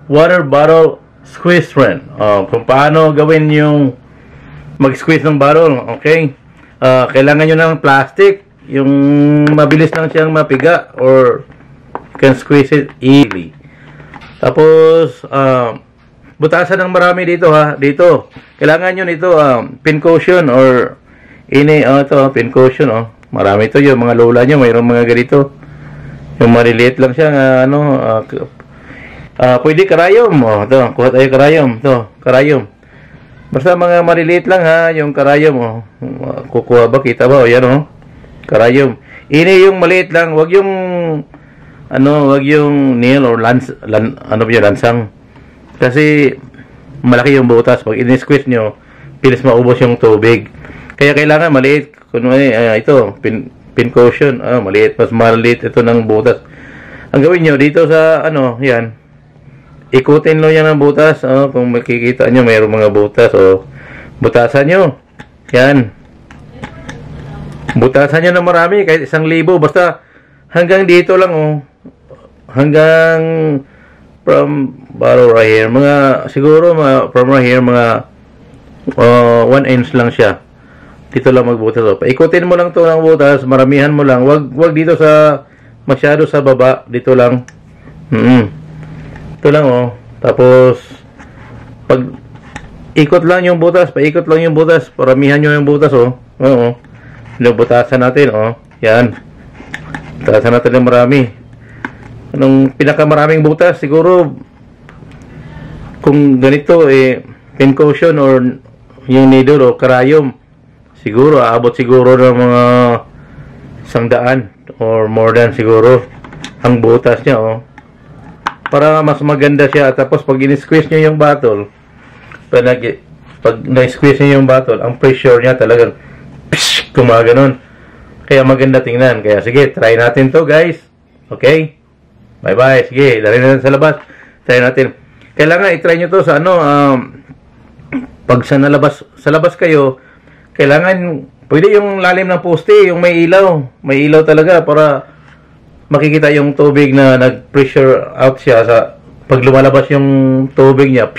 water bottle squeeze trend. Kung paano gawin yung mag-squeeze ng bottle. Okay? Kailangan nyo ng plastic. Yung mabilis lang siyang mapiga or can squeeze it easily. Tapos, butasan ng marami dito ha. Dito. Kailangan nyo nito pin cushion or ito, pin cushion. Marami ito yung mga lola nyo. Mayroong mga ganito. Yung maliliit lang siya. Pwede karayom. Ito, kuha tayo karayom. Ito, karayom. Basta mga maliliit lang ha. Yung karayom. Kukuha ba? Kita ba? Yan karayom. Ini yung maliit lang. Wag yung wag yung nail or lansang. Kasi malaki yung butas. Pag in-squeeze nyo, pilis maubos yung tubig. Kaya kailangan maliit. Kunwari, ito, pin cushion. Maliit. Mas maliit ito ng butas. Ang gawin nyo, dito sa, yan. Ikutin lo yan ng butas. Kung makikita nyo, mayroong mga butas. Butasan nyo. Yan. Butasan nyo ng marami. Kahit 1,000. Basta hanggang dito lang, hanggang from bottle right here. Siguro, from right here, mga 1 inch lang siya. Dito lang magbutas. Paikutin mo lang to ng butas. Maramihan mo lang. Wag dito sa masyado sa baba. Dito lang. Ito lang Tapos pag ikot lang yung butas. Paikot lang yung butas. Paramihan nyo yung butas Butasan natin Yan. Butasan natin ng marami. Anong pinakamaraming butas? Siguro kung ganito pin cushion or yung needle o karayom, siguro aabot siguro ng mga 100 or more than siguro ang butas niya para mas maganda siya. Tapos pag in-squeeze nyo yung bottle, pag na-squeeze nyo yung bottle, ang pressure niya talagang gumaganon. Kaya maganda tingnan. Kaya sige, try natin to guys. Okay? Bye bye. Sige, dali natin sa labas. Try natin. Kailangan i-try nyo to sa pag sa labas kayo, kailangan pwede yung lalim ng poste, yung may ilaw. May ilaw talaga para makikita yung tubig na nag-pressure out siya pag lumalabas yung tubig niya.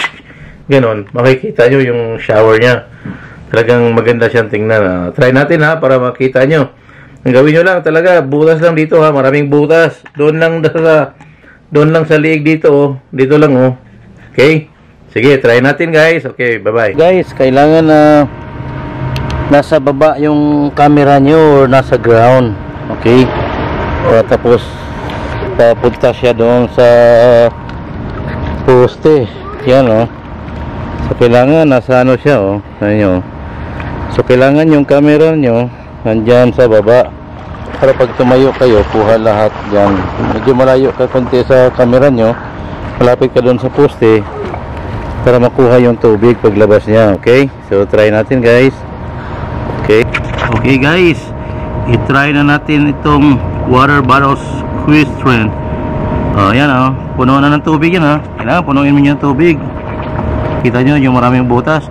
Ganon, makikita nyo yung shower niya. Talagang maganda siyang tingnan. Try natin para makita nyo. Ang gawin nyo lang talaga, butas lang dito maraming butas. Doon lang sa liig dito Dito lang Okay? Sige, try natin guys. Okay, bye-bye. Guys, kailangan nasa baba yung camera nyo or nasa ground. Okay? Tapos papunta siya doon sa poste. Yan So kailangan nasa siya So kailangan yung camera nyo nandyan sa baba para pag tumayo kayo, kuha lahat dyan. Medyo malayo ka konti sa camera nyo, malapit ka doon sa poste para makuha yung tubig paglabas niya. Okay? So try natin guys. Okay guys, i-try na natin itong water bottle squeeze trend. Yan puno na ng tubig yan Kailangan punuin mo yung tubig. Kita nyo yung maraming butas.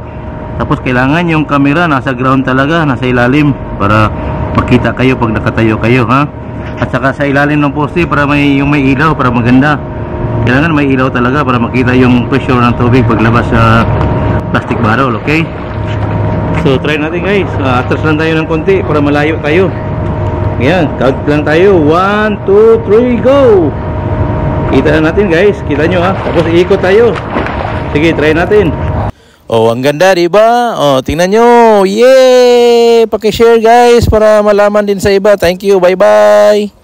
Tapos kailangan yung camera nasa ground talaga, nasa ilalim para makita kayo pag nakatayo kayo At saka sa ilalim ng poste para yung may ilaw para maganda. Kailangan may ilaw talaga para makita yung pressure ng tubig paglabas sa plastic bottle. Okay? So try natin guys. Atras lang tayo ng konti para malayo tayo. Yan, count lang tayo. 1, 2, 3, go! Kita na natin guys. Kita nyo Tapos iikot tayo. Sige, try natin. Ang ganda, diba? Tingnan nyo. Yay! Paki-share guys para malaman din sa iba. Thank you. Bye-bye.